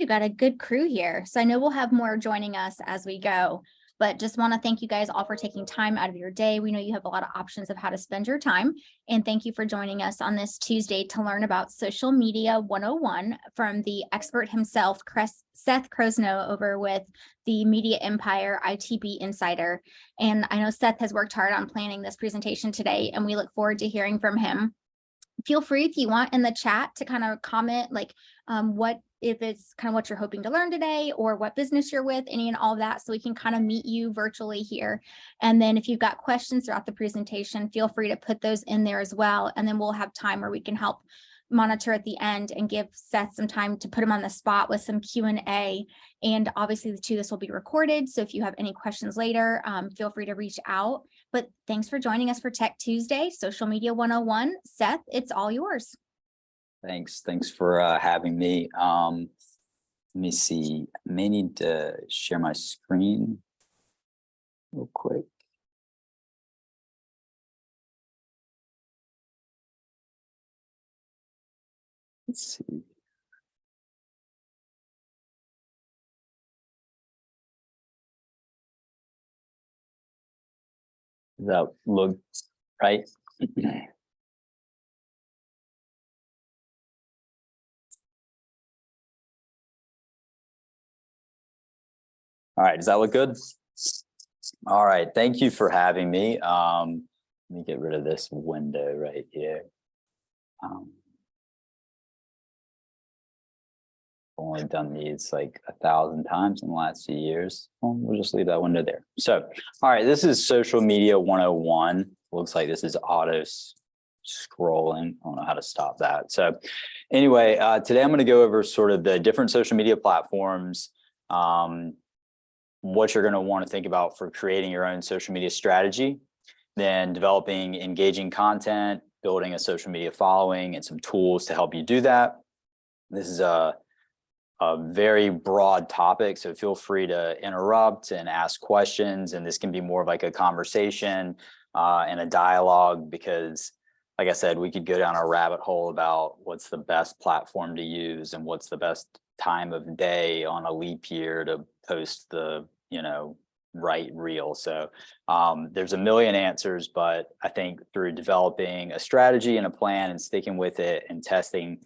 we've got a good crew here. So I know we'll have more joining us as we go, but just want to thank you guys all for taking time out of your day. We know you have a lot of options of how to spend your time. And thank you for joining us on this Tuesday to learn about Social Media 101 from the expert himself, Seth Crossno, over with the Media Empire ITB Insider. And I know Seth has worked hard on planning this presentation today, and we look forward to hearing from him. Feel free if you want in the chat to kind of comment like if it's kind of what you're hoping to learn today or what business you're with, any and all of that, so we can kind of meet you virtually here. And then if you've got questions throughout the presentation, feel free to put those in there as well. And then we'll have time where we can help monitor at the end and give Seth some time to put him on the spot with some Q&A. And obviously this will be recorded. So if you have any questions later, feel free to reach out. But thanks for joining us for Tech Tuesday, Social Media 101. Seth, it's all yours. Thanks for having me. Let me see, I may need to share my screen real quick. Let's see. That looks right. All right, does that look good? All right, thank you for having me. Let me get rid of this window right here. Only done these like 1,000 times in the last few years. Well, we'll just leave that window there. So, all right, this is Social Media 101. Looks like this is auto scrolling. I don't know how to stop that. So anyway, today I'm going to go over sort of the different social media platforms, what you're going to want to think about for creating your own social media strategy, then developing engaging content, building a social media following, and some tools to help you do that. This is a very broad topic, so feel free to interrupt and ask questions, and this can be more of like a conversation and a dialogue, because like I said, we could go down a rabbit hole about what's the best platform to use and what's the best time of day on a leap year to post the right reel. So there's a million answers, but I think through developing a strategy and a plan and sticking with it and testing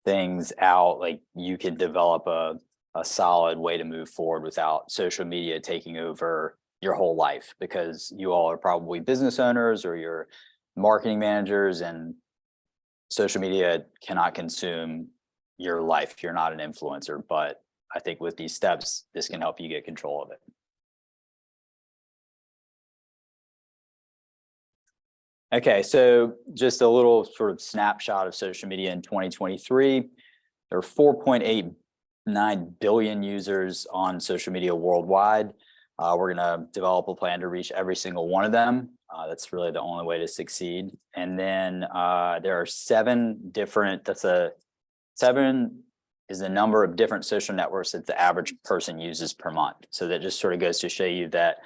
things out, like you could develop a solid way to move forward without social media taking over your whole life, because you all are probably business owners or you're marketing managers, and social media cannot consume your life. You're not an influencer, but I think with these steps, this can help you get control of it. Okay, so just a little sort of snapshot of social media in 2023. There are 4.89 billion users on social media worldwide. We're going to develop a plan to reach every single one of them. That's really the only way to succeed. And then there are 7 different, seven is the number of different social networks that the average person uses per month. So that just sort of goes to show you that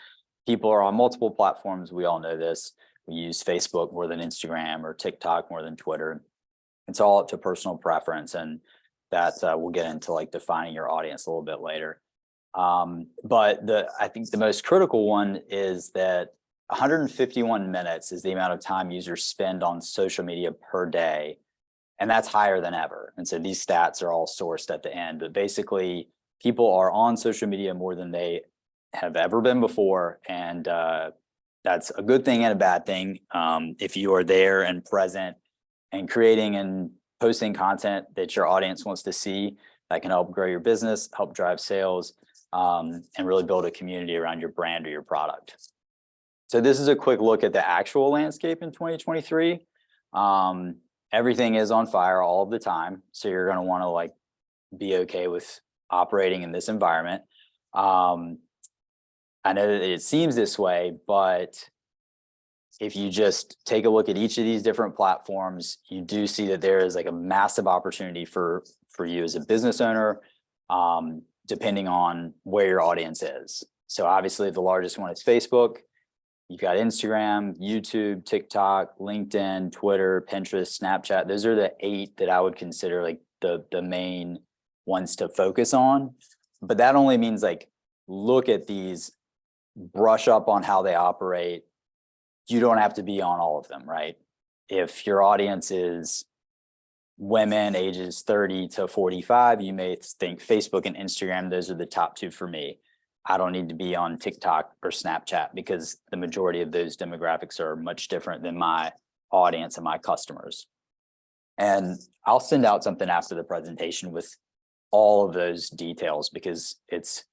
people are on multiple platforms. We all know this. We use Facebook more than Instagram or TikTok more than Twitter. It's all up to personal preference, and that we'll get into like defining your audience a little bit later. But I think the most critical one is that 151 minutes is the amount of time users spend on social media per day. And that's higher than ever. And so these stats are all sourced at the end, but basically people are on social media more than they have ever been before. And that's a good thing and a bad thing. If you are there and present and creating and posting content that your audience wants to see, that can help grow your business, help drive sales, and really build a community around your brand or your product. So this is a quick look at the actual landscape in 2023. Everything is on fire all of the time. So you're going to want to like be okay with operating in this environment. I know that it seems this way, but if you just take a look at each of these different platforms, you do see that there is like a massive opportunity for you as a business owner, depending on where your audience is. So obviously the largest one is Facebook. You've got Instagram, YouTube, TikTok, LinkedIn, Twitter, Pinterest, Snapchat. Those are the 8 that I would consider like the main ones to focus on. But that only means like, look at these, brush up on how they operate. You don't have to be on all of them, right? If your audience is women ages 30 to 45, you may think Facebook and Instagram, those are the top two for me. I don't need to be on TikTok or Snapchat because the majority of those demographics are much different than my audience and my customers. And I'll send out something after the presentation with all of those details because it's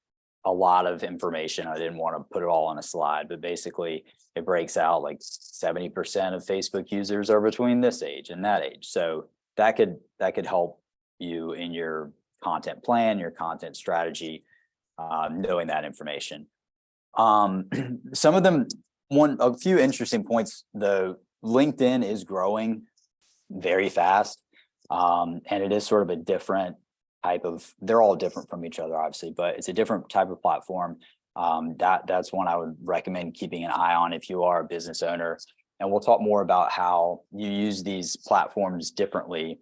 a lot of information. I didn't want to put it all on a slide, but basically it breaks out like 70% of Facebook users are between this age and that age. So that could help you in your content plan, your content strategy, knowing that information. Some of them, a few interesting points though. LinkedIn is growing very fast, and it is sort of a different type of. They're all different from each other, obviously, but it's a different type of platform. That's one I would recommend keeping an eye on if you are a business owner. And we'll talk more about how you use these platforms differently.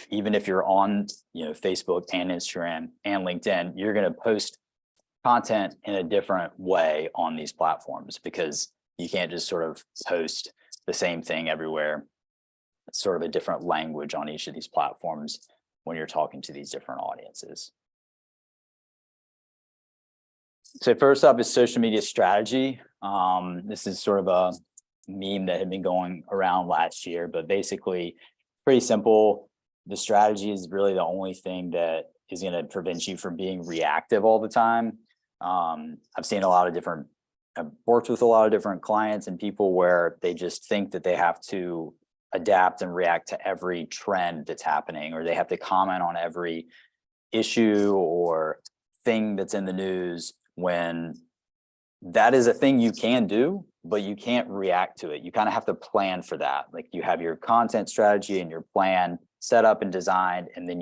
Even if you're on, Facebook and Instagram and LinkedIn, you're going to post content in a different way on these platforms because you can't just sort of post the same thing everywhere. It's sort of a different language on each of these platforms when you're talking to these different audiences. So first up is social media strategy. This is sort of a meme that had been going around last year, but basically pretty simple. The strategy is really the only thing that is going to prevent you from being reactive all the time. I've seen I've worked with a lot of different clients and people where they just think that they have to adapt and react to every trend that's happening, or they have to comment on every issue or thing that's in the news, when that is a thing you can do, but you can't react to it. You kind of have to plan for that. Like you have your content strategy and your plan set up and designed, and then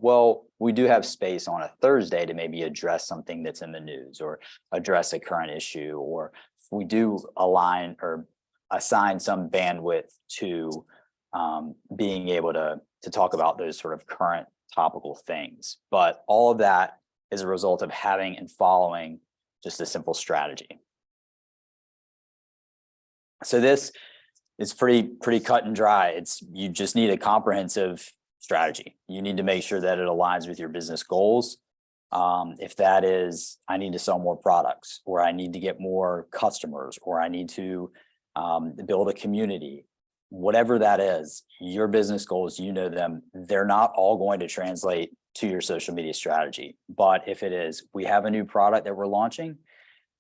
well, we do have space on a Thursday to maybe address something that's in the news or address a current issue, or we do align or assign some bandwidth to being able to talk about those sort of current topical things. But all of that is a result of having and following just a simple strategy. So this is pretty cut and dry. You just need a comprehensive strategy. You need to make sure that it aligns with your business goals. If that is, I need to sell more products, or I need to get more customers, or I need to build a community, whatever that is, your business goals, them, they're not all going to translate to your social media strategy. But if it is, we have a new product that we're launching,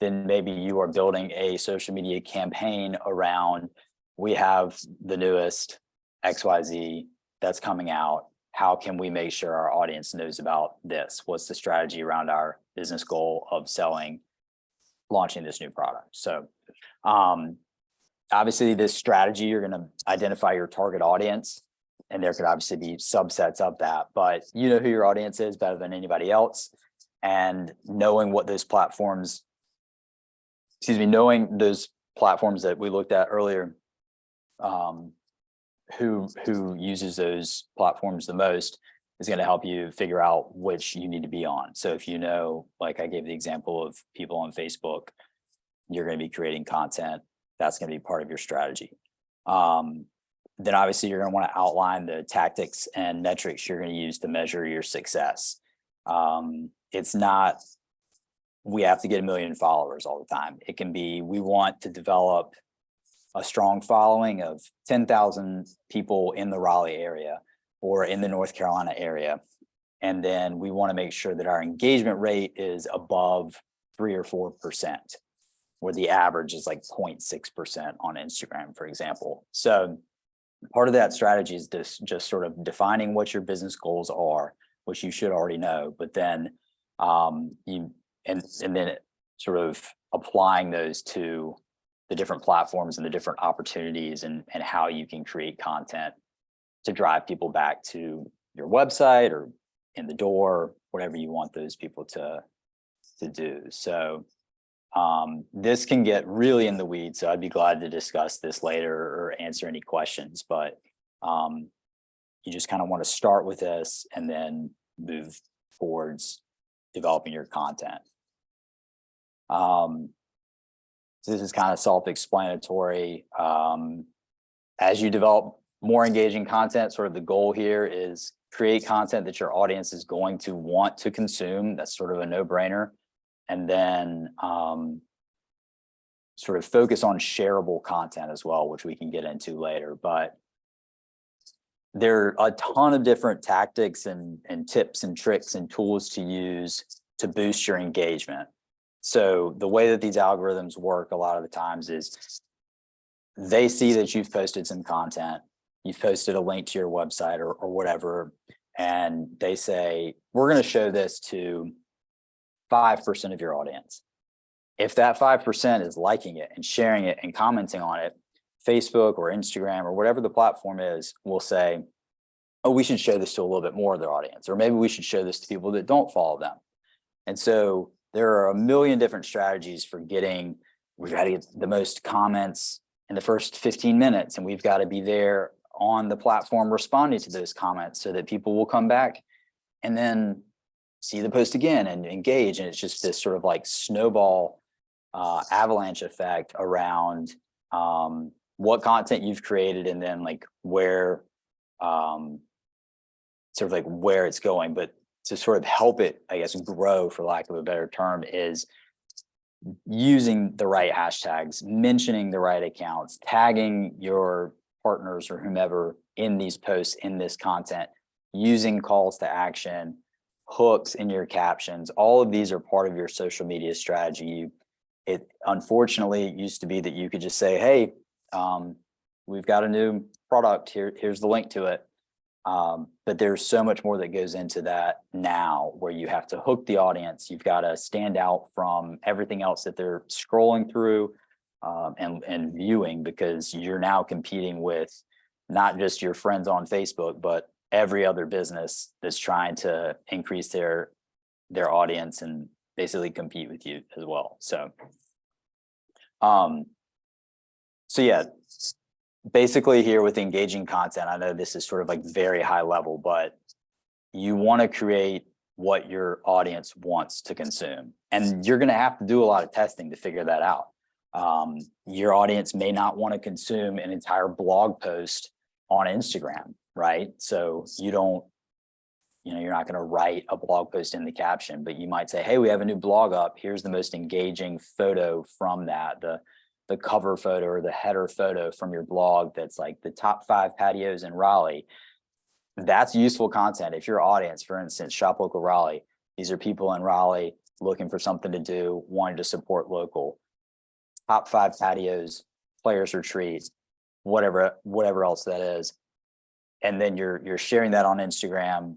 then maybe you are building a social media campaign around, we have the newest XYZ that's coming out. How can we make sure our audience knows about this? What's the strategy around our business goal of launching this new product? So obviously this strategy, you're going to identify your target audience, and there could obviously be subsets of that, but you know who your audience is better than anybody else. And knowing those platforms that we looked at earlier, who uses those platforms the most is going to help you figure out which you need to be on. So if like I gave the example of people on Facebook, you're going to be creating content. That's going to be part of your strategy. Then obviously you're going to want to outline the tactics and metrics you're going to use to measure your success. It's not, we have to get 1 million followers all the time. It can be, we want to develop a strong following of 10,000 people in the Raleigh area or in the North Carolina area. And then we want to make sure that our engagement rate is above 3 or 4%, where the average is like 0.6% on Instagram, for example. So part of that strategy is just sort of defining what your business goals are, which you should already know, but then then sort of applying those to the different platforms and the different opportunities and how you can create content to drive people back to your website or in the door, whatever you want those people to do. So this can get really in the weeds, so I'd be glad to discuss this later or answer any questions, but you just kind of want to start with this and then move towards developing your content. So this is kind of self-explanatory. As you develop more engaging content, sort of the goal here is create content that your audience is going to want to consume. That's sort of a no-brainer. And then sort of focus on shareable content as well, which we can get into later. But there are a ton of different tactics and tips and tricks and tools to use to boost your engagement. So the way that these algorithms work a lot of the times is they see that you've posted some content, you've posted a link to your website or whatever, and they say, we're going to show this to 5% of your audience. If that 5% is liking it and sharing it and commenting on it, Facebook or Instagram or whatever the platform is will say, oh, we should show this to a little bit more of their audience, or maybe we should show this to people that don't follow them. And so there are a million different strategies for getting, we've got to get the most comments in the first 15 minutes, and we've got to be there on the platform responding to those comments so that people will come back and then see the post again and engage. And it's just this sort of like snowball avalanche effect around what content you've created and then like where sort of like where it's going. But to sort of help it, I guess, grow, for lack of a better term, is using the right hashtags, mentioning the right accounts, tagging your partners or whomever in these posts, in this content, using calls to action, hooks in your captions. All of these are part of your social media strategy. It unfortunately used to be that you could just say, hey, we've got a new product here. Here's the link to it. But there's so much more that goes into that now, where you have to hook the audience. You've got to stand out from everything else that they're scrolling through and viewing, because you're now competing with not just your friends on Facebook, but every other business that's trying to increase their audience and basically compete with you as well. So, yeah. Basically here with engaging content, I know this is sort of like very high level, but you want to create what your audience wants to consume. And you're going to have to do a lot of testing to figure that out. Your audience may not want to consume an entire blog post on Instagram, right? So you're not going to write a blog post in the caption, but you might say, hey, we have a new blog up. Here's the most engaging photo from that. The cover photo or the header photo from your blog that's like the top 5 patios in Raleigh. That's useful content. If your audience, for instance, Shop Local Raleigh, these are people in Raleigh looking for something to do, wanting to support local. Top 5 patios, players retreat, whatever else that is. And then you're sharing that on Instagram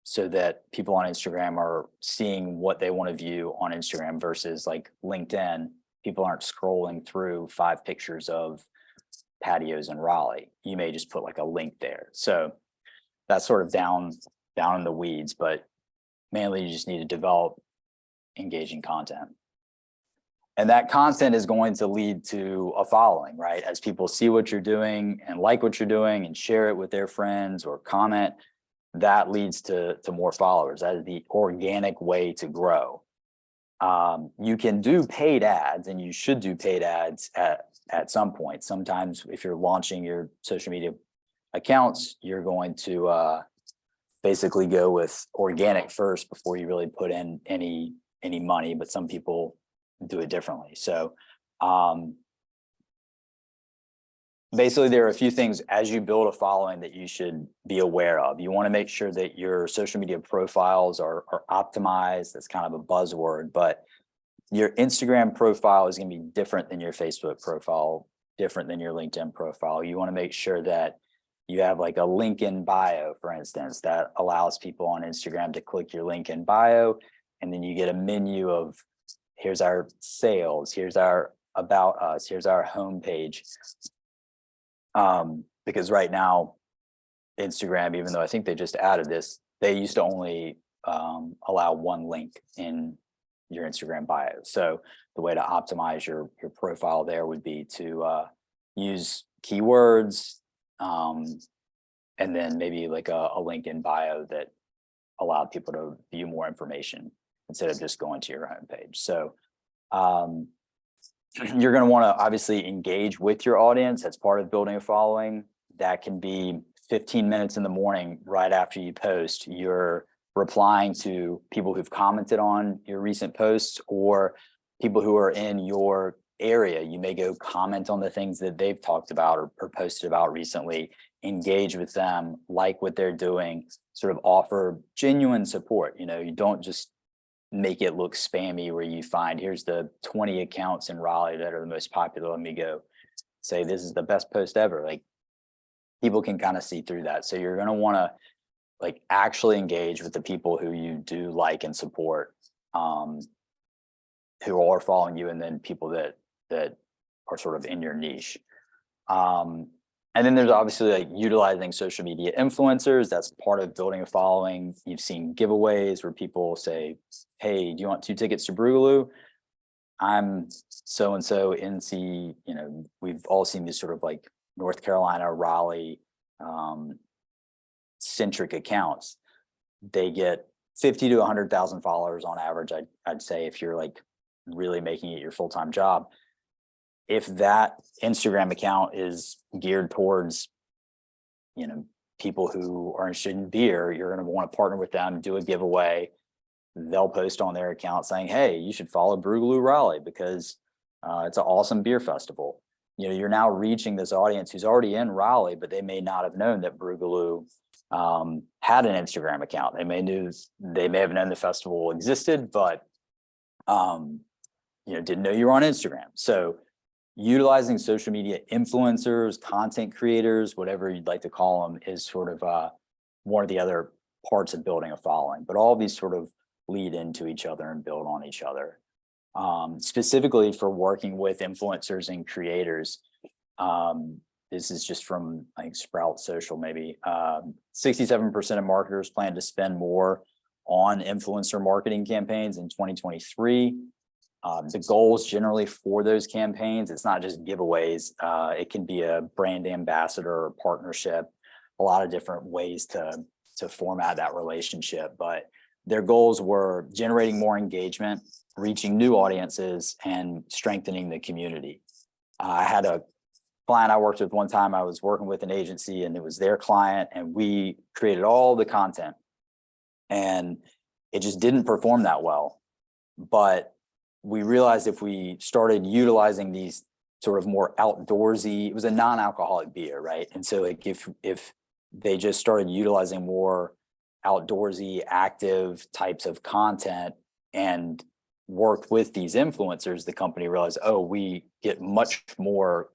so that people on Instagram are seeing what they want to view on Instagram versus like LinkedIn. People aren't scrolling through 5 pictures of patios in Raleigh. You may just put like a link there. So that's sort of down in the weeds, but mainly you just need to develop engaging content. And that content is going to lead to a following, right? As people see what you're doing and like what you're doing and share it with their friends or comment, that leads to more followers. That is the organic way to grow. You can do paid ads, and you should do paid ads at some point. Sometimes if you're launching your social media accounts, you're going to basically go with organic first before you really put in any money, but some people do it differently. So basically there are a few things as you build a following that you should be aware of. You want to make sure that your social media profiles are optimized. That's kind of a buzzword, but your Instagram profile is going to be different than your Facebook profile, different than your LinkedIn profile. You want to make sure that you have like a link in bio, for instance, that allows people on Instagram to click your link in bio. And then you get a menu of here's our sales, here's our about us, here's our homepage. Because right now, Instagram, even though I think they just added this, they used to only allow one link in your Instagram bio. So the way to optimize your profile there would be to use keywords and then maybe like a link in bio that allowed people to view more information instead of just going to your homepage. So you're going to want to obviously engage with your audience. That's part of building a following. That can be 15 minutes in the morning right after you post. You're replying to people who've commented on your recent posts or people who are in your area. You may go comment on the things that they've talked about or posted about recently, engage with them, like what they're doing, sort of offer genuine support. You know, you don't just make it look spammy where you find, here's the 20 accounts in Raleigh that are the most popular. Let me go say, this is the best post ever. Like, people can kind of see through that. So you're going to want to like actually engage with the people who you do like and support, who are following you, and then people that are sort of in your niche. And then there's obviously like utilizing social media influencers. That's part of building a following. You've seen giveaways where people say, hey, do you want 2 tickets to Boogaloo? I'm so-and-so NC, you know, we've all seen these sort of like North Carolina, Raleigh centric accounts. They get 50 to 100,000 followers on average. I'd say if you're like really making it your full-time job. If that Instagram account is geared towards, you know, people who are interested in beer, you're going to want to partner with them, do a giveaway. They'll post on their account saying, hey, you should follow Boogaloo Raleigh because it's an awesome beer festival. You know, you're now reaching this audience who's already in Raleigh, but they may not have known that Boogaloo had an Instagram account. They may have known the festival existed, but you know, didn't know you were on Instagram. So utilizing social media influencers, content creators, whatever you'd like to call them, is sort of one of the other parts of building a following. But all of these sort of lead into each other and build on each other. Specifically for working with influencers and creators, this is just from like Sprout Social, maybe 67% of marketers plan to spend more on influencer marketing campaigns in 2023. The goals generally for those campaigns, it's not just giveaways. It can be a brand ambassador or partnership, a lot of different ways to format that relationship. But their goals were generating more engagement, reaching new audiences, and strengthening the community. I had a client I worked with one time. I was working with an agency and it was their client, and we created all the content and it just didn't perform that well. But we realized if we started utilizing these sort of more outdoorsy, it was a non-alcoholic beer, right? And so like if they just started utilizing more outdoorsy, active types of content and worked with these influencers, the company realized, oh, we get much more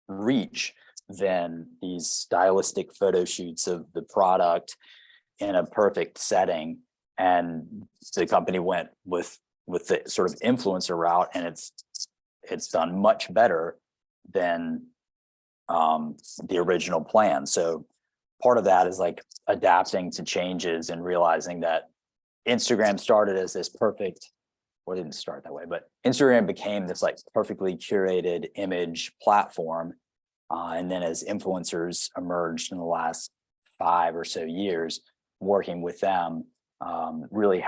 reach than these stylistic photo shoots of the product in a perfect setting. And the company went with the sort of influencer route, and it's done much better than the original plan. So part of that is like adapting to changes and realizing that Instagram started as this perfect, well, it didn't start that way, but Instagram became this like perfectly curated image platform. And then as influencers emerged in the last 5 or so years, working with them really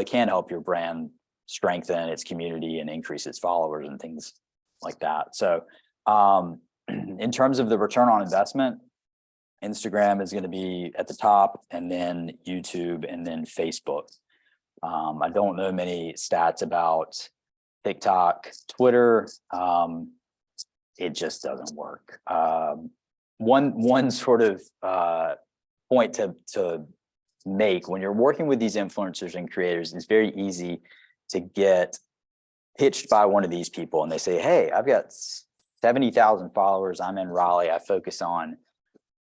can help your brand strengthen its community and increase its followers and things like that. So in terms of the return on investment, Instagram is going to be at the top, and then YouTube, and then Facebook. I don't know many stats about TikTok, Twitter. It just doesn't work. One sort of point to make when you're working with these influencers and creators, it's very easy to get pitched by one of these people and they say, hey, I've got 70,000 followers. I'm in Raleigh. I focus on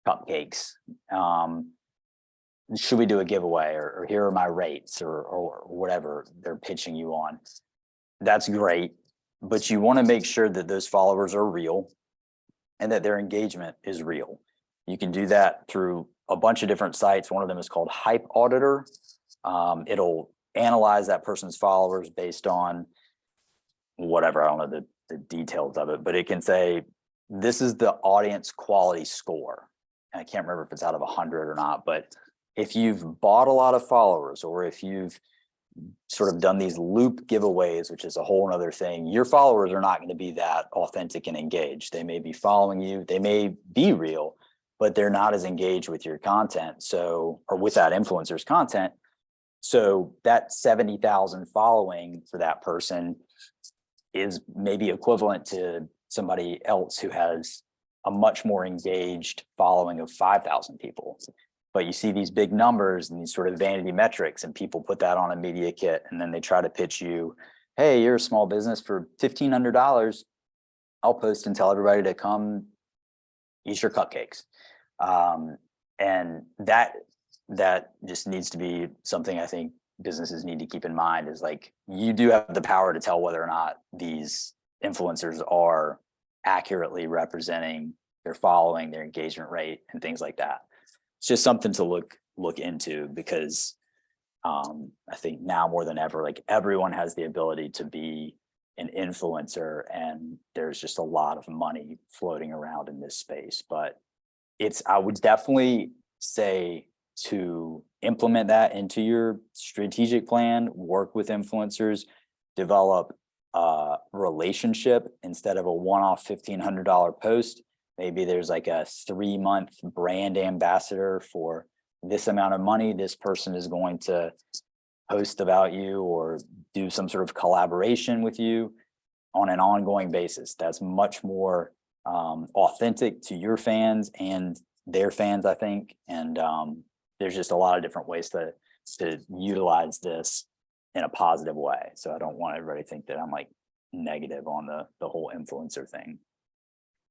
cupcakes. Should we do a giveaway, or here are my rates, or whatever they're pitching you on? That's great, but you want to make sure that those followers are real and that their engagement is real. You can do that through a bunch of different sites. One of them is called Hype Auditor. It'll analyze that person's followers based on whatever, I don't know the details of it, but it can say, this is the audience quality score. And I can't remember if it's out of 100 or not, but if you've bought a lot of followers, or if you've sort of done these loop giveaways, which is a whole other thing, your followers are not going to be that authentic and engaged. They may be following you, they may be real, but they're not as engaged with your content. So, or with that influencer's content. So that 70,000 following for that person is maybe equivalent to somebody else who has a much more engaged following of 5,000 people. But you see these big numbers and these sort of vanity metrics, and people put that on a media kit, and then they try to pitch you, hey, you're a small business for $1,500. I'll post and tell everybody to come eat your cupcakes. And that just needs to be something I think businesses need to keep in mind, is like, you do have the power to tell whether or not these influencers are accurately representing their following, their engagement rate, and things like that. It's just something to look into, because I think now more than ever, like, everyone has the ability to be an influencer, and there's just a lot of money floating around in this space. But I would definitely say to implement that into your strategic plan, work with influencers, develop a relationship instead of a one-off $1,500 post. Maybe there's like a 3-month brand ambassador for this amount of money. This person is going to post about you or do some sort of collaboration with you on an ongoing basis. That's much more authentic to your fans and their fans, I think. And there's just a lot of different ways to utilize this in a positive way. So I don't want everybody to think that I'm like negative on the whole influencer thing.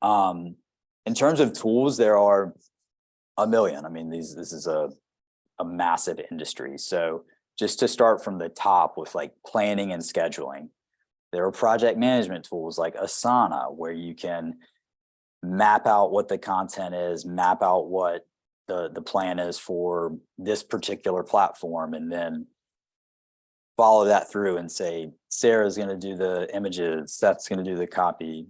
In terms of tools, there are a million. I mean, this is a massive industry. So just to start from the top with like planning and scheduling, there are project management tools like Asana, where you can map out what the content is, map out what the plan is for this particular platform, and then follow that through and say, Sarah's going to do the images, Seth's going to do the copy,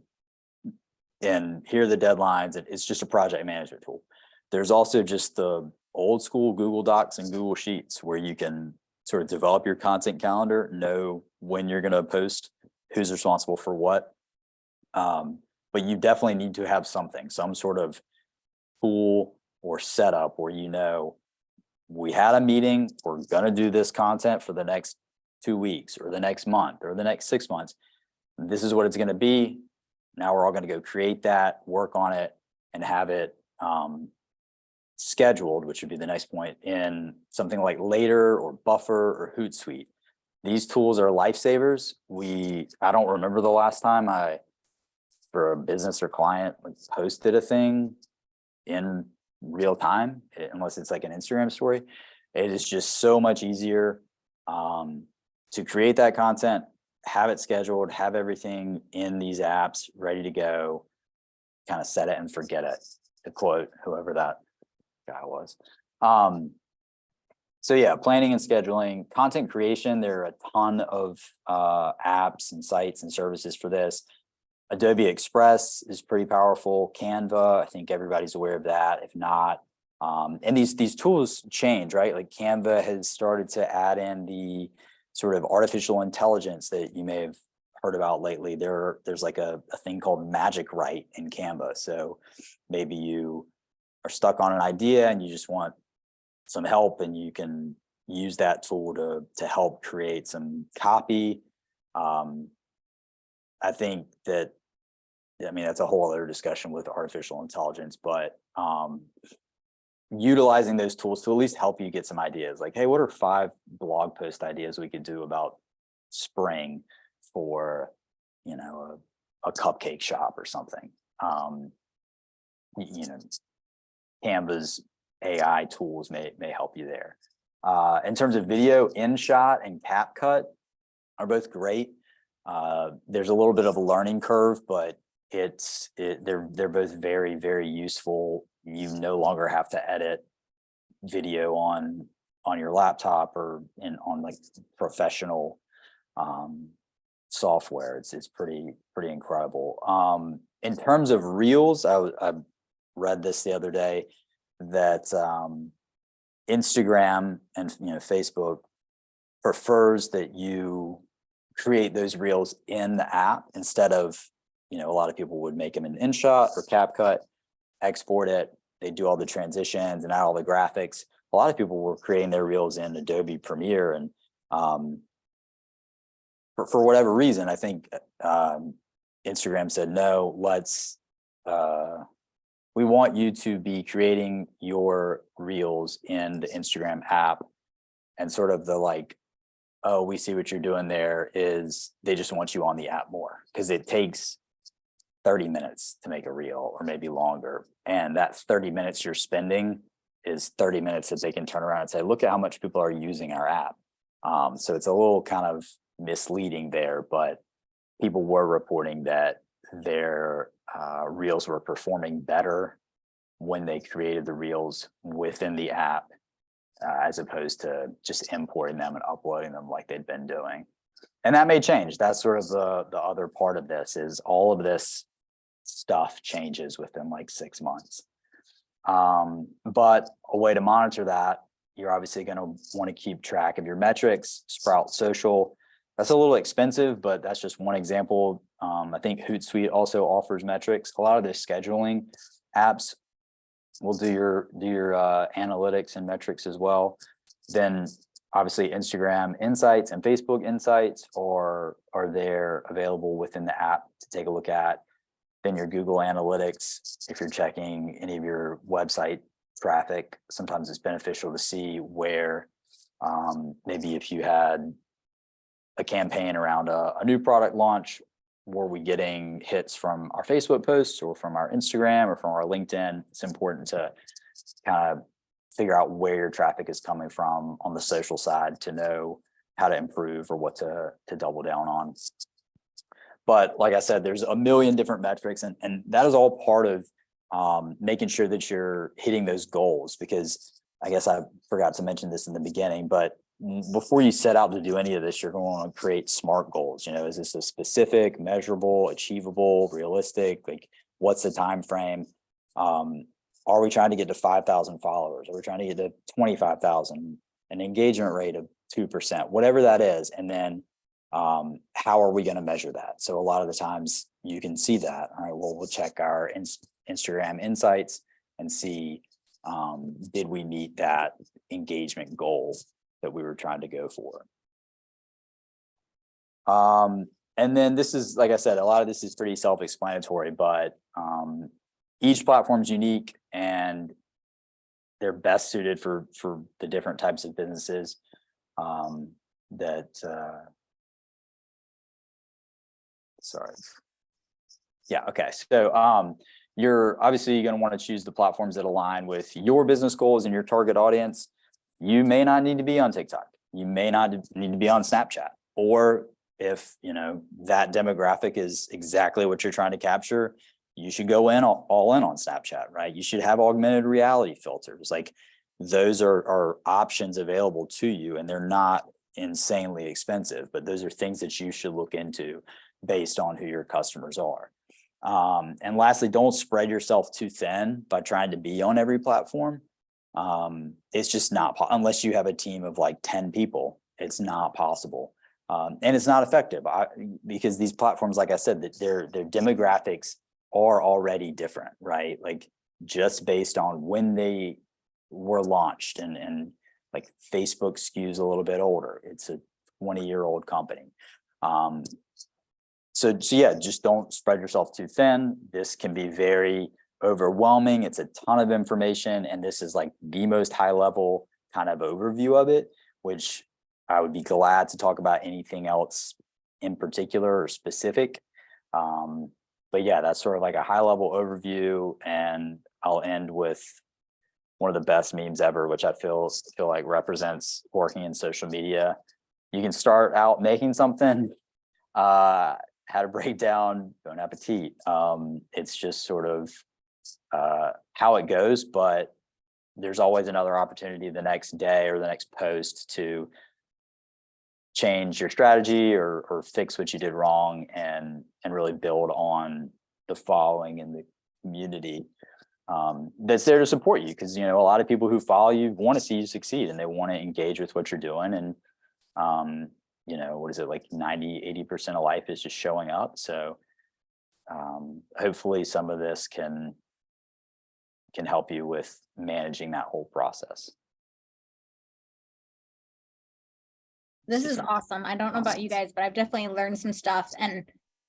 and here are the deadlines. It's just a project management tool. There's also just the old school Google Docs and Google Sheets, where you can sort of develop your content calendar, know when you're going to post, who's responsible for what. But you definitely need to have something, some sort of tool or setup where, you know, we had a meeting, we're going to do this content for the next 2 weeks or the next month or the next 6 months. This is what it's going to be. Now we're all going to go create that, work on it, and have it scheduled, which would be the next point, in something like Later or Buffer or Hootsuite. These tools are lifesavers. I don't remember the last time for a business or client, like, posted a thing in real time, unless it's like an Instagram story. It is just so much easier to create that content, have it scheduled, have everything in these apps ready to go, kind of set it and forget it, to quote whoever that guy was. So yeah, planning and scheduling, content creation. There are a ton of apps and sites and services for this. Adobe Express is pretty powerful. Canva, I think everybody's aware of that. If not, and these tools change, right? Like Canva has started to add in the sort of artificial intelligence that you may have heard about lately. There's like a thing called Magic Write in Canva. So maybe you are stuck on an idea and you just want some help, and you can use that tool to help create some copy. I think that, I mean, that's a whole other discussion with artificial intelligence, but utilizing those tools to at least help you get some ideas. Like, hey, what are 5 blog post ideas we could do about spring for, you know, a cupcake shop or something? You know, Canva's AI tools may help you there. In terms of video, InShot and CapCut are both great. There's a little bit of a learning curve, but they're both very, very useful. You no longer have to edit video on your laptop or on like professional software. It's pretty incredible. In terms of Reels, I read this the other day that Instagram and Facebook prefers that you create those reels in the app instead of, a lot of people would make them in InShot or CapCut, export it, they do all the transitions and add all the graphics. A lot of people were creating their reels in Adobe Premiere, and for whatever reason, I think Instagram said, no, we want you to be creating your reels in the Instagram app. And sort of the like, oh, we see what you're doing there is they just want you on the app more, because it takes 30 minutes to make a reel or maybe longer. And that 30 minutes you're spending is 30 minutes that they can turn around and say, look at how much people are using our app. So it's a little kind of misleading there, but people were reporting that their reels were performing better when they created the reels within the app, as opposed to just importing them and uploading them like they'd been doing. And that may change. That's sort of the other part of this, is all of this stuff changes within like 6 months. But a way to monitor that, you're obviously going to want to keep track of your metrics. Sprout Social, that's a little expensive, but that's just one example. I think Hootsuite also offers metrics. A lot of the scheduling apps will do your analytics and metrics as well. Then obviously Instagram Insights and Facebook Insights are there available within the app to take a look at. Then your Google Analytics, if you're checking any of your website traffic, sometimes it's beneficial to see where maybe if you had a campaign around a new product launch, were we getting hits from our Facebook posts or from our Instagram or from our LinkedIn? It's important to kind of figure out where your traffic is coming from on the social side to know how to improve or what to double down on. But like I said, there's a million different metrics, and that is all part of making sure that you're hitting those goals, because I guess I forgot to mention this in the beginning, but before you set out to do any of this, you're going to create SMART goals. Is this a specific, measurable, achievable, realistic? Like, what's the time frame? Are we trying to get to 5,000 followers? Are we trying to get to 25,000? An engagement rate of 2%, whatever that is. And then how are we going to measure that? So a lot of the times you can see that. All right, well, we'll check our Instagram Insights and see, did we meet that engagement goal that we were trying to go for? And then this is, like I said, a lot of this is pretty self-explanatory, but each platform is unique and they're best suited for the different types of businesses okay. So you're obviously going to want to choose the platforms that align with your business goals and your target audience. You may not need to be on TikTok. You may not need to be on Snapchat. Or if that demographic is exactly what you're trying to capture, you should go all in on Snapchat, right? You should have augmented reality filters. Like, those are options available to you, and they're not insanely expensive, but those are things that you should look into based on who your customers are. And lastly, don't spread yourself too thin by trying to be on every platform. It's just not, unless you have a team of like 10 people, it's not possible. And it's not effective because these platforms, like I said, that their demographics are already different, right? Like, just based on when they were launched, and like Facebook skews a little bit older. It's a 20-year-old company. So yeah, just don't spread yourself too thin. This can be very overwhelming. It's a ton of information, and this is like the most high level kind of overview of it, which I would be glad to talk about anything else in particular or specific. But yeah, that's sort of like a high level overview, and I'll end with one of the best memes ever, which I feel like represents working in social media. You can start out making something, how to break down, bon appetit. It's just sort of how it goes, but there's always another opportunity the next day or the next post to change your strategy or fix what you did wrong and really build on the following and the community that's there to support you, because, a lot of people who follow you want to see you succeed and they want to engage with what you're doing. And, what is it, like 90-80% of life is just showing up. So hopefully some of this can help you with managing that whole process. This is awesome. I don't know about you guys, but I've definitely learned some stuff, and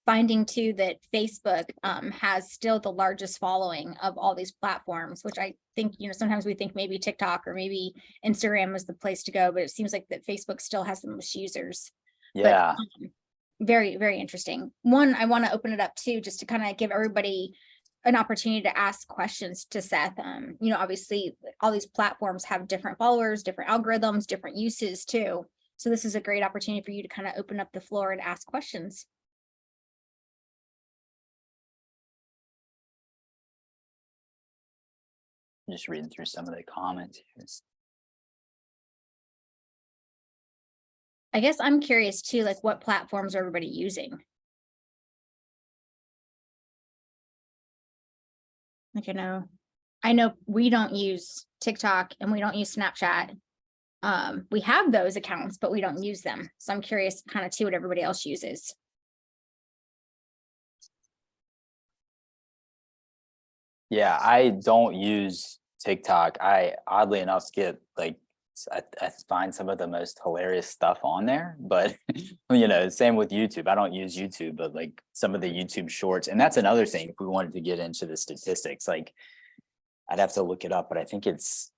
finding too that Facebook has still the largest following of all these platforms, which I think, sometimes we think maybe TikTok or maybe Instagram was the place to go, but it seems like that Facebook still has the most users. Yeah. But, very, very interesting. One, I want to open it up too, just to kind of give everybody an opportunity to ask questions to Seth. Obviously all these platforms have different followers, different algorithms, different uses too. So this is a great opportunity for you to kind of open up the floor and ask questions. Just reading through some of the comments here. I guess I'm curious too, like what platforms are everybody using? Like, I know we don't use TikTok and we don't use Snapchat. We have those accounts, but we don't use them. So I'm curious kind of too what everybody else uses. Yeah, I don't use TikTok. I oddly enough get like, I find some of the most hilarious stuff on there, but same with YouTube. I don't use YouTube, but like some of the YouTube shorts, and that's another thing. If we wanted to get into the statistics, like I'd have to look it up, but I think it's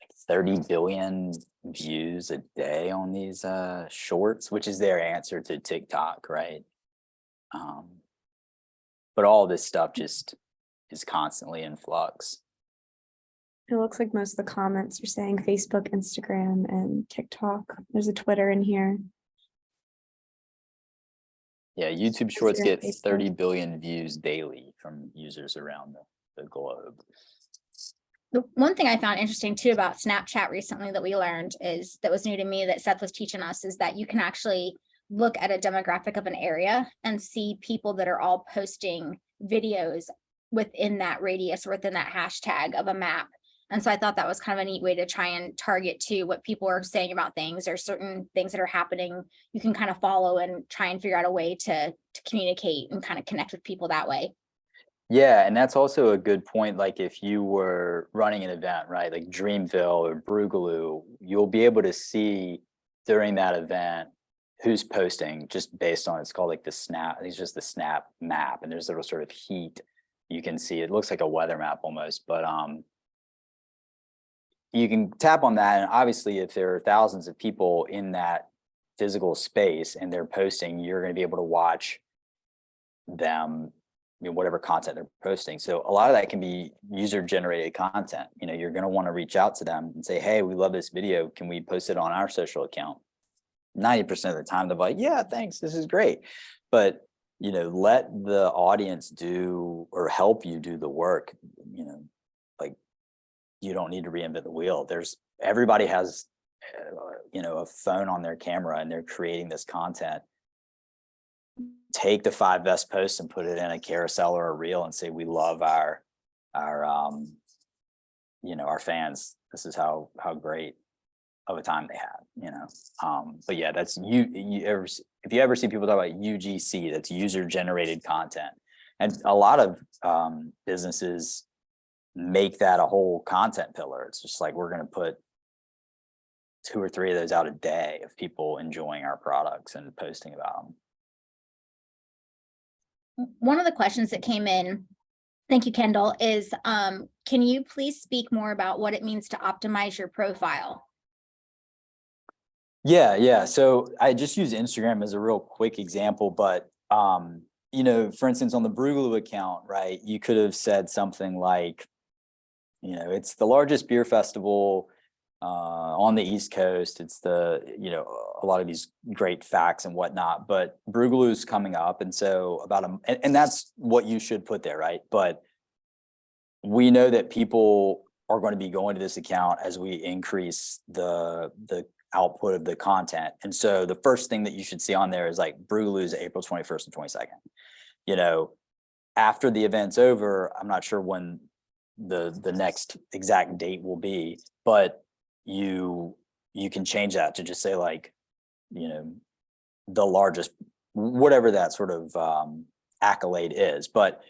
like 30 billion views a day on these shorts, which is their answer to TikTok, right? But all this stuff just is constantly in flux. It looks like most of the comments are saying Facebook, Instagram, and TikTok. There's a Twitter in here. Yeah, YouTube Shorts get Facebook. 30 billion views daily from users around the globe. The one thing I found interesting too about Snapchat recently that we learned that was new to me, that Seth was teaching us, is that you can actually look at a demographic of an area and see people that are all posting videos within that radius, within that hashtag of a map. And so I thought that was kind of a neat way to try and target to what people are saying about things, or certain things that are happening. You can kind of follow and try and figure out a way to communicate and kind of connect with people that way. Yeah, and that's also a good point. Like if you were running an event, right, like Dreamville or Boogaloo, you'll be able to see during that event who's posting just based on, it's called like the snap. It's just the snap map, and there's a little sort of heat you can see. It looks like a weather map almost, but you can tap on that, and obviously if there are thousands of people in that physical space and they're posting, you're going to be able to watch them, whatever content they're posting. So a lot of that can be user generated content. You're going to want to reach out to them and say, hey, we love this video, can we post it on our social account? 90% of the time they're like, yeah, thanks, this is great. But let the audience do, or help you do the work. Like, you don't need to reinvent the wheel. Everybody has a phone on their camera and they're creating this content. Take the 5 best posts and put it in a carousel or a reel and say, we love our fans. This is how great of a time they had, but yeah, that's if you ever see people talk about UGC, that's user generated content. And a lot of businesses make that a whole content pillar. It's just like, we're going to put 2 or 3 of those out a day of people enjoying our products and posting about them. One of the questions that came in, thank you, Kendall, is can you please speak more about what it means to optimize your profile? Yeah. So I just use Instagram as a real quick example, but for instance, on the Boogaloo account, right, you could have said something like, it's the largest beer festival on the East Coast. It's a lot of these great facts and whatnot, but Boogaloo's coming up. And so and that's what you should put there, right? But we know that people are going to be going to this account as we increase the output of the content. And so the first thing that you should see on there is like Boogaloo's April 21st and 22nd. After the event's over, I'm not sure when the next exact date will be, but you can change that to just say like, you know, the largest, whatever that sort of accolade is. But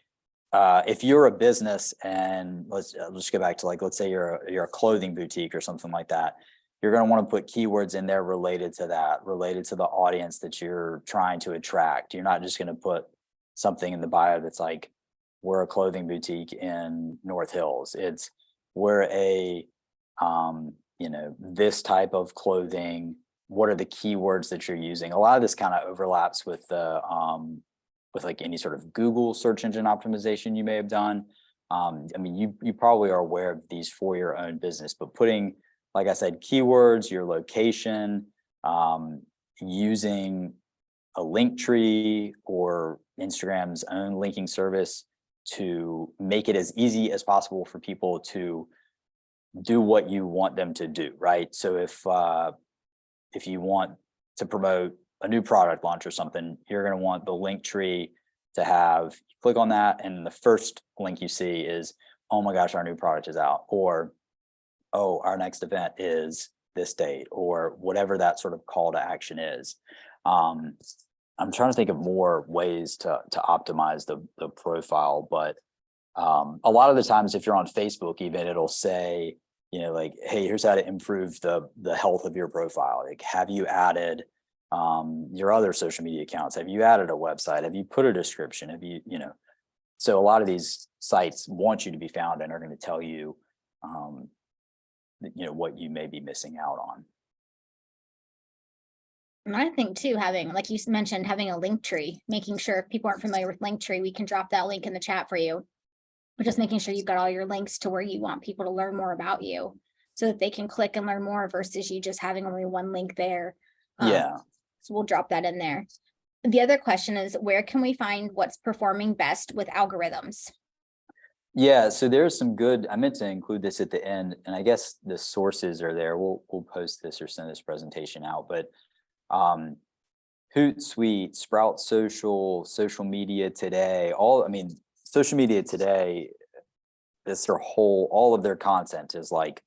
if you're a business, and let's just go back to like, let's say you're a clothing boutique or something like that, you're going to want to put keywords in there related to that, related to the audience that you're trying to attract. You're not just going to put something in the bio that's like, we're a clothing boutique in North Hills. It's we're a you know, this type of clothing. What are the keywords that you're using? A lot of this kind of overlaps with the with like any sort of Google search engine optimization you may have done. I mean, you probably are aware of these for your own business, but putting, like I said, keywords, your location, using a link tree or Instagram's own linking service to make it as easy as possible for people to do what you want them to do, right? So if you want to promote a new product launch or something, you're going to want the link tree to have, click on that, and the first link you see is, oh my gosh, our new product is out, or oh, our next event is this date, or whatever that sort of call to action is. I'm trying to think of more ways to optimize the profile, but a lot of the times if you're on Facebook, even it'll say, you know, like, hey, here's how to improve the health of your profile. Like, have you added your other social media accounts? Have you added a website? Have you put a description? Have you, you know, so a lot of these sites want you to be found and are going to tell you, you know, what you may be missing out on. And I think too, having, like you mentioned, having a link tree, making sure if people aren't familiar with link tree, we can drop that link in the chat for you. But just making sure you've got all your links to where you want people to learn more about you so that they can click and learn more versus you just having only one link there. Yeah. So we'll drop that in there. The other question is, where can we find what's performing best with algorithms? Yeah, so there's some good, I meant to include this at the end, and I guess the sources are there. We'll post this or send this presentation out, but Hootsuite, Sprout Social, Social Media Today, I mean, Social Media Today, it's their whole, all of their content is like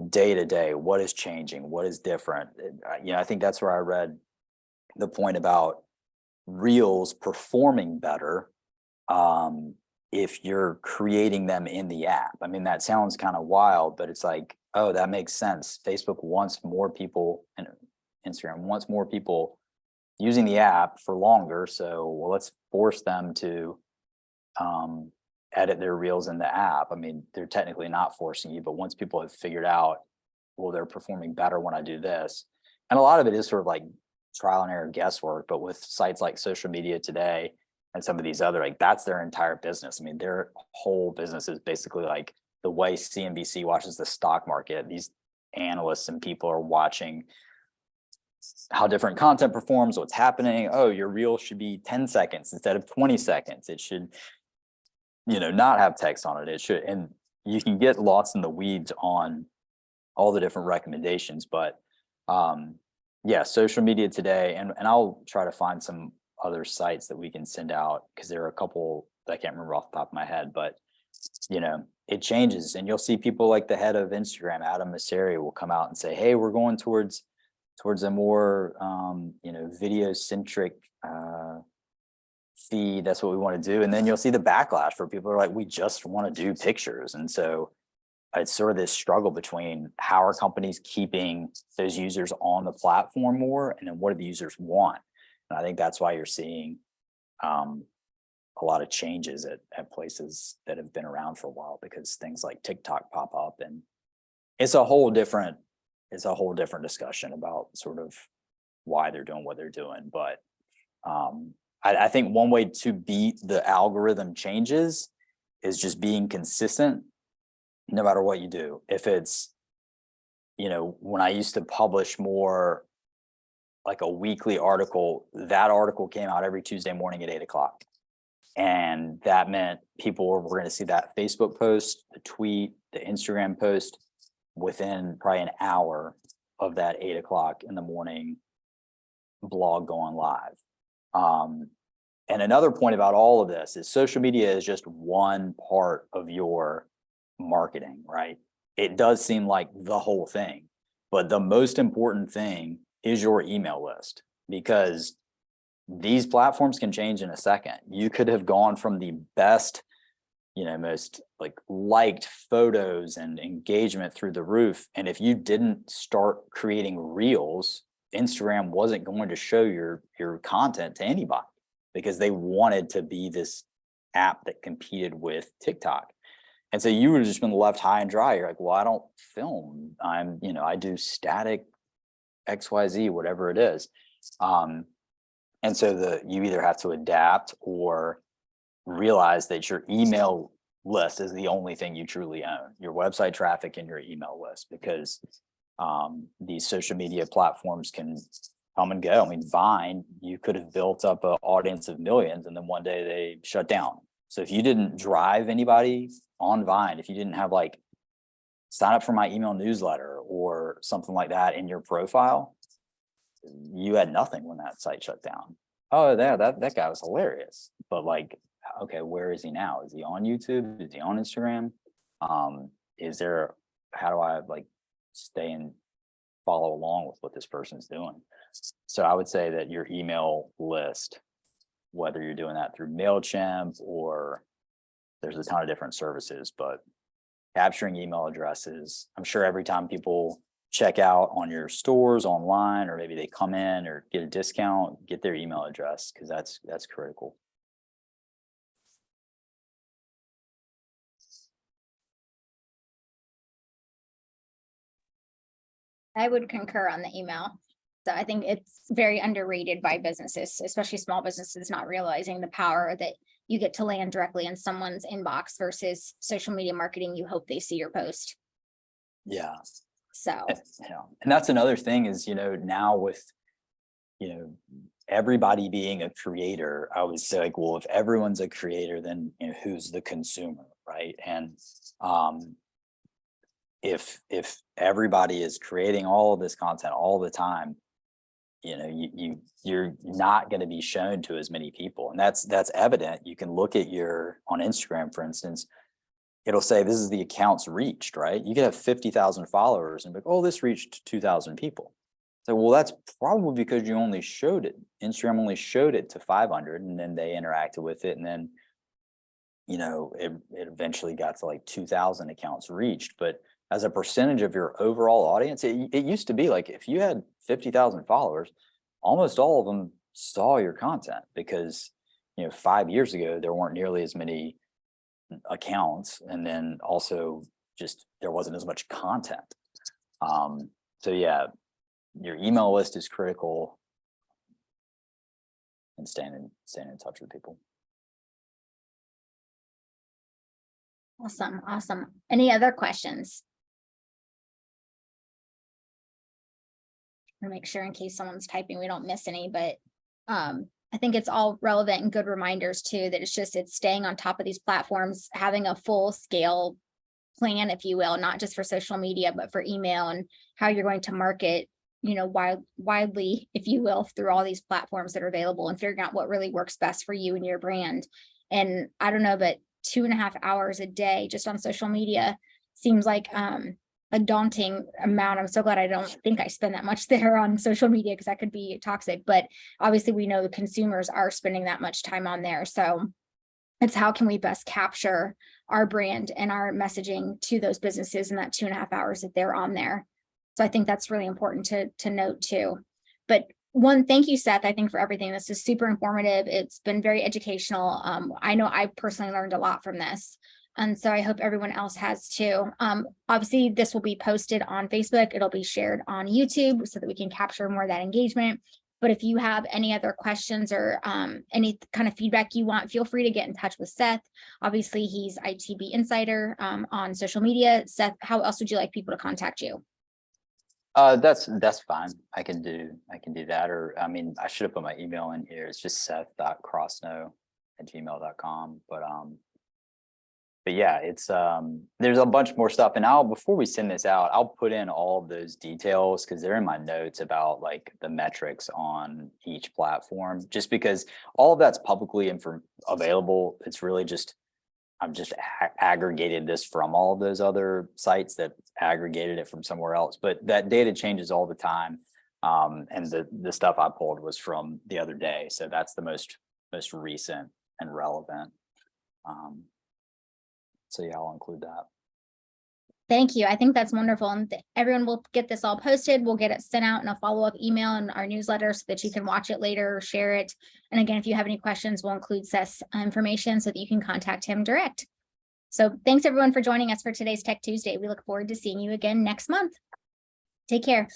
day to day, what is changing, what is different. You know, I think that's where I read the point about Reels performing better if you're creating them in the app. I mean, that sounds kind of wild, but it's like, oh, that makes sense. Facebook wants more people, and Instagram wants more people using the app for longer. So, well, let's force them to edit their reels in the app. I mean, they're technically not forcing you, but once people have figured out, well, they're performing better when I do this. And a lot of it is sort of like trial and error guesswork, but with sites like Social Media Today and some of these other, like, that's their entire business. I mean, their whole business is basically like the way CNBC watches the stock market. These analysts and people are watching how different content performs, what's happening. Oh, your reel should be 10 seconds instead of 20 seconds. It should, you know, not have text on it. It should, and you can get lost in the weeds on all the different recommendations, but yeah, Social Media Today, and I'll try to find some other sites that we can send out, because there are a couple that I can't remember off the top of my head, but you know, it changes, and you'll see people like the head of Instagram, Adam Mosseri, will come out and say, hey, we're going towards a more you know, video centric feed. That's what we want to do. And then you'll see the backlash where people are like, we just want to do pictures. And so it's sort of this struggle between how are companies keeping those users on the platform more, and then what do the users want? And I think that's why you're seeing a lot of changes at places that have been around for a while, because things like TikTok pop up, and it's a whole different discussion about sort of why they're doing what they're doing. But I think one way to beat the algorithm changes is just being consistent no matter what you do. If it's, you know, when I used to publish more like a weekly article, that article came out every Tuesday morning at 8 o'clock. And that meant people were going to see that Facebook post, the tweet, the Instagram post within probably an hour of that 8 o'clock in the morning blog going live. And another point about all of this is social media is just one part of your marketing, right? It does seem like the whole thing, but the most important thing is your email list, because these platforms can change in a second. You could have gone from the best, most like liked photos and engagement through the roof. And if you didn't start creating reels, Instagram wasn't going to show your content to anybody, because they wanted to be this app that competed with TikTok. And so you would have just been left high and dry. You're like, well, I don't film. I do static XYZ, whatever it is. And so you either have to adapt or realize that your email list is the only thing you truly own, your website traffic and your email list, because these social media platforms can come and go. I mean, Vine, you could have built up an audience of millions and then one day they shut down. So if you didn't drive anybody on Vine, if you didn't have like sign up for my email newsletter or something like that in your profile, you had nothing when that site shut down. Oh, that guy was hilarious. But like, okay, where is he now? Is he on YouTube? Is he on Instagram? How do I like stay and follow along with what this person's doing? So I would say that your email list, whether you're doing that through MailChimp or there's a ton of different services, but capturing email addresses, I'm sure every time people check out on your stores online, or maybe they come in or get a discount, get their email address, because that's critical. I would concur on the email. So I think it's very underrated by businesses, especially small businesses, not realizing the power that you get to land directly in someone's inbox versus social media marketing. You hope they see your post. Yeah. So, and that's another thing is, now with, everybody being a creator, I would say like, well, if everyone's a creator, then who's the consumer, right? And if everybody is creating all of this content all the time, you're not going to be shown to as many people. And that's evident. You can look at on Instagram, for instance, it'll say this is the accounts reached, right? You could have 50,000 followers and be like, oh, this reached 2,000 people. So, well, that's probably because you only showed it. Instagram only showed it to 500 and then they interacted with it. And then, it eventually got to like 2,000 accounts reached. But as a percentage of your overall audience, it used to be like if you had 50,000 followers, almost all of them saw your content, because 5 years ago there weren't nearly as many accounts, and then also just there wasn't as much content. So yeah, your email list is critical, and staying in touch with people. Awesome. Any other questions? Make sure in case someone's typing, we don't miss any, but I think it's all relevant and good reminders too, that it's staying on top of these platforms, having a full scale plan, if you will, not just for social media, but for email and how you're going to market, widely, if you will, through all these platforms that are available, and figuring out what really works best for you and your brand. And I don't know, but 2.5 hours a day just on social media seems like a daunting amount. I'm so glad I don't think I spend that much there on social media, because that could be toxic. But obviously we know the consumers are spending that much time on there. So it's how can we best capture our brand and our messaging to those businesses in that 2.5 hours that they're on there. So I think that's really important to note too. But thank you, Seth, I think, for everything. This is super informative. It's been very educational. I know I personally learned a lot from this. And so I hope everyone else has too. Obviously, this will be posted on Facebook. It'll be shared on YouTube so that we can capture more of that engagement. But if you have any other questions or any kind of feedback you want, feel free to get in touch with Seth. Obviously, he's ITB Insider on social media. Seth, how else would you like people to contact you? That's fine. I can do that. Or I mean, I should have put my email in here. It's just seth.crossno@gmail.com. But yeah, it's there's a bunch more stuff. And before we send this out, I'll put in all of those details, because they're in my notes about like the metrics on each platform, just because all of that's publicly available. It's really just I'm just aggregated this from all of those other sites that aggregated it from somewhere else, but that data changes all the time. And the stuff I pulled was from the other day. So that's the most recent and relevant. So yeah, I'll include that. Thank you. I think that's wonderful. And everyone will get this all posted. We'll get it sent out in a follow-up email in our newsletter so that you can watch it later or share it. And again, if you have any questions, we'll include Seth's information so that you can contact him direct. So thanks everyone for joining us for today's Tech Tuesday. We look forward to seeing you again next month. Take care.